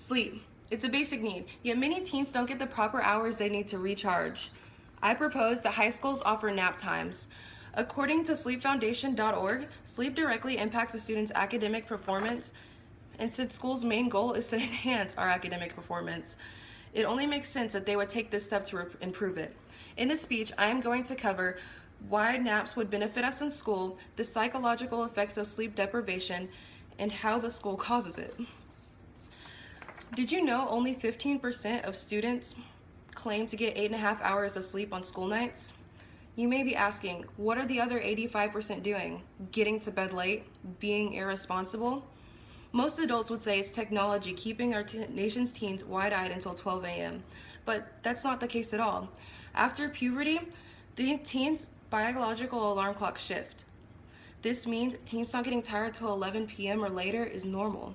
Sleep. It's a basic need, yet many teens don't get the proper hours they need to recharge. I propose that high schools offer nap times. According to sleepfoundation.org, sleep directly impacts a student's academic performance, and since school's main goal is to enhance our academic performance, it only makes sense that they would take this step to improve it. In this speech, I am going to cover why naps would benefit us in school, the psychological effects of sleep deprivation, and how the school causes it. Did you know only 15% of students claim to get 8.5 hours of sleep on school nights? You may be asking, what are the other 85% doing? Getting to bed late? Being irresponsible? Most adults would say it's technology keeping our nation's teens wide-eyed until 12 a.m., but that's not the case at all. After puberty, the teens' biological alarm clock shift. This means teens not getting tired till 11 p.m. or later is normal.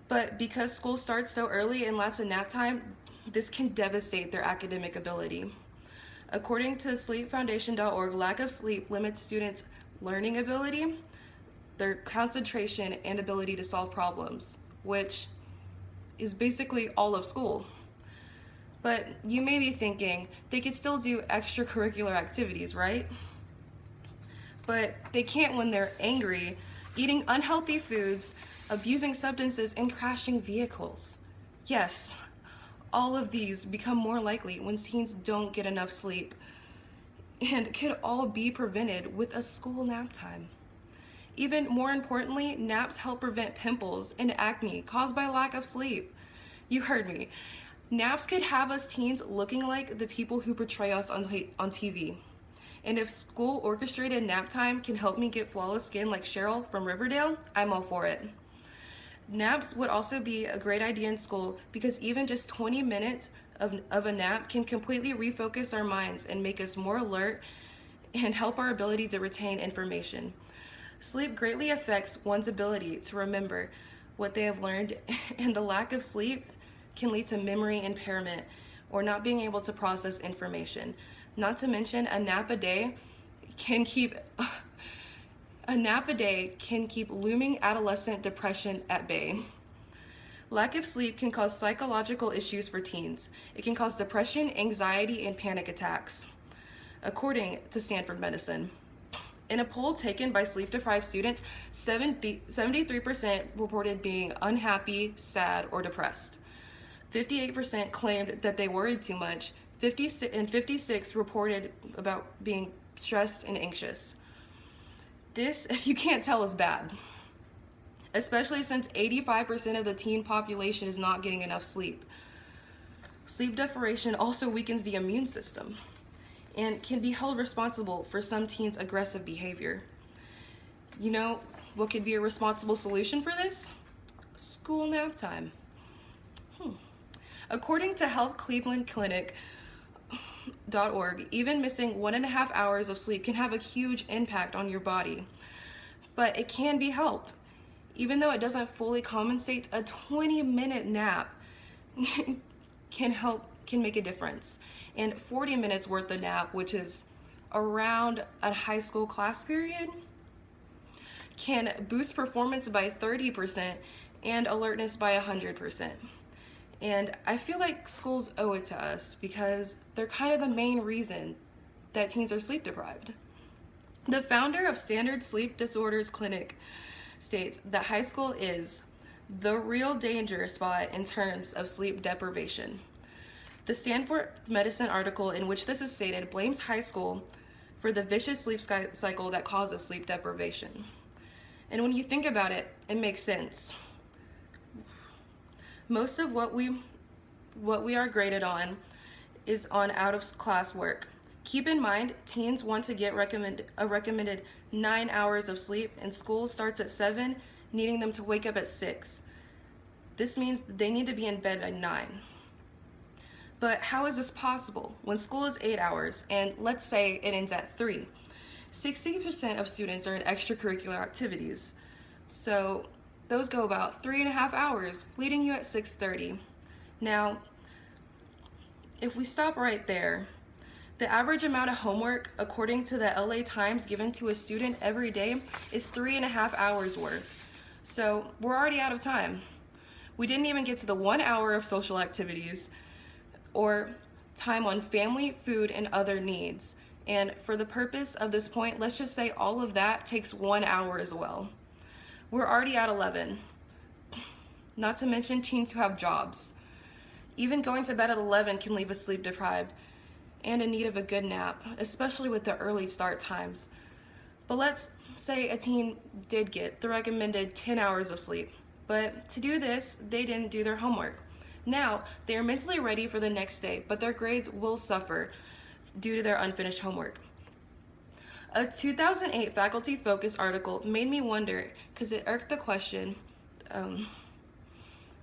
But because school starts so early and lots of nap time, this can devastate their academic ability. According to sleepfoundation.org, lack of sleep limits students' learning ability, their concentration, and ability to solve problems, which is basically all of school. But you may be thinking, they could still do extracurricular activities, right? But they can't when they're angry, eating unhealthy foods, abusing substances, and crashing vehicles. Yes, all of these become more likely when teens don't get enough sleep, and could all be prevented with a school nap time. Even more importantly, naps help prevent pimples and acne caused by lack of sleep. You heard me. Naps could have us teens looking like the people who portray us on TV. And if school orchestrated nap time can help me get flawless skin like Cheryl from Riverdale, I'm all for it. Naps would also be a great idea in school because even just 20 minutes of a nap can completely refocus our minds and make us more alert and help our ability to retain information. Sleep greatly affects one's ability to remember what they have learned, and the lack of sleep can lead to memory impairment or not being able to process information. Not to mention, a nap a day can keep looming adolescent depression at bay. Lack of sleep can cause psychological issues for teens. It can cause depression, anxiety, and panic attacks, according to Stanford Medicine. In a poll taken by sleep-deprived students, 73% reported being unhappy, sad, or depressed. 58% claimed that they worried too much, and 56% reported about being stressed and anxious. This, if you can't tell, is bad, especially since 85% of the teen population is not getting enough sleep. Sleep deprivation also weakens the immune system and can be held responsible for some teens' aggressive behavior. You know what could be a responsible solution for this? School nap time. According to healthclevelandclinic.org, even missing 1.5 hours of sleep can have a huge impact on your body. But it can be helped. Even though it doesn't fully compensate, a 20-minute nap can make a difference. And 40 minutes worth of nap, which is around a high school class period, can boost performance by 30% and alertness by 100%. And I feel like schools owe it to us because they're kind of the main reason that teens are sleep deprived. The founder of Standard Sleep Disorders Clinic states that high school is the real danger spot in terms of sleep deprivation. The Stanford Medicine article in which this is stated blames high school for the vicious sleep cycle that causes sleep deprivation. And when you think about it, it makes sense. Most of what we are graded on is on out-of-class work. Keep in mind, teens want to get a recommended 9 hours of sleep, and school starts at 7, needing them to wake up at 6. This means they need to be in bed by 9. But how is this possible when school is 8 hours and let's say it ends at 3? 60% of students are in extracurricular activities. So those go about 3.5 hours, leaving you at 6:30. Now, if we stop right there, the average amount of homework, according to the LA Times, given to a student every day is 3.5 hours worth. So we're already out of time. We didn't even get to the 1 hour of social activities or time on family, food, and other needs. And for the purpose of this point, let's just say all of that takes 1 hour as well. We're already at 11. Not to mention teens who have jobs. Even going to bed at 11 can leave us sleep deprived and in need of a good nap, especially with the early start times. But let's say a teen did get the recommended 10 hours of sleep, but to do this, they didn't do their homework. Now, they are mentally ready for the next day, but their grades will suffer due to their unfinished homework. A 2008 Faculty Focus article made me wonder, because it irked the question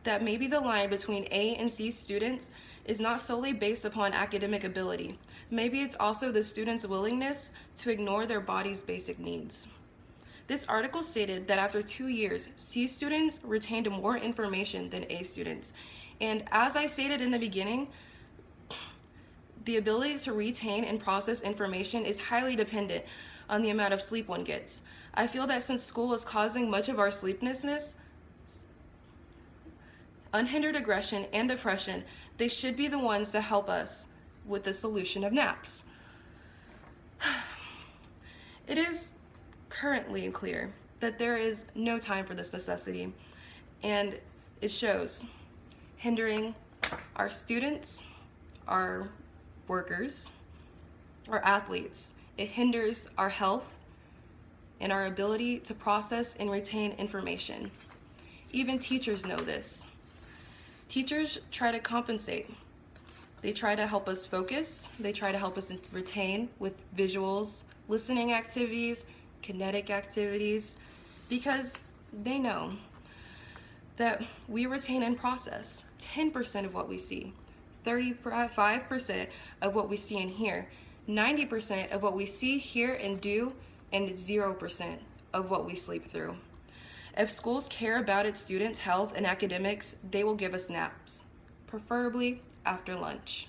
that maybe the line between A and C students is not solely based upon academic ability. Maybe it's also the student's willingness to ignore their body's basic needs. This article stated that after 2 years, C students retained more information than A students. And as I stated in the beginning, the ability to retain and process information is highly dependent on the amount of sleep one gets. I feel that since school is causing much of our sleeplessness, unhindered aggression, and depression, they should be the ones to help us with the solution of naps. It is currently clear that there is no time for this necessity, and it shows hindering our students, our workers, our athletes. It hinders our health and our ability to process and retain information. Even teachers know this. Teachers try to compensate. They try to help us focus. They try to help us retain with visuals, listening activities, kinetic activities, because they know that we retain and process 10% of what we see, 35% of what we see and hear, 90% of what we see, hear, and do, and 0% of what we sleep through. If schools care about its students' health and academics, they will give us naps, preferably after lunch.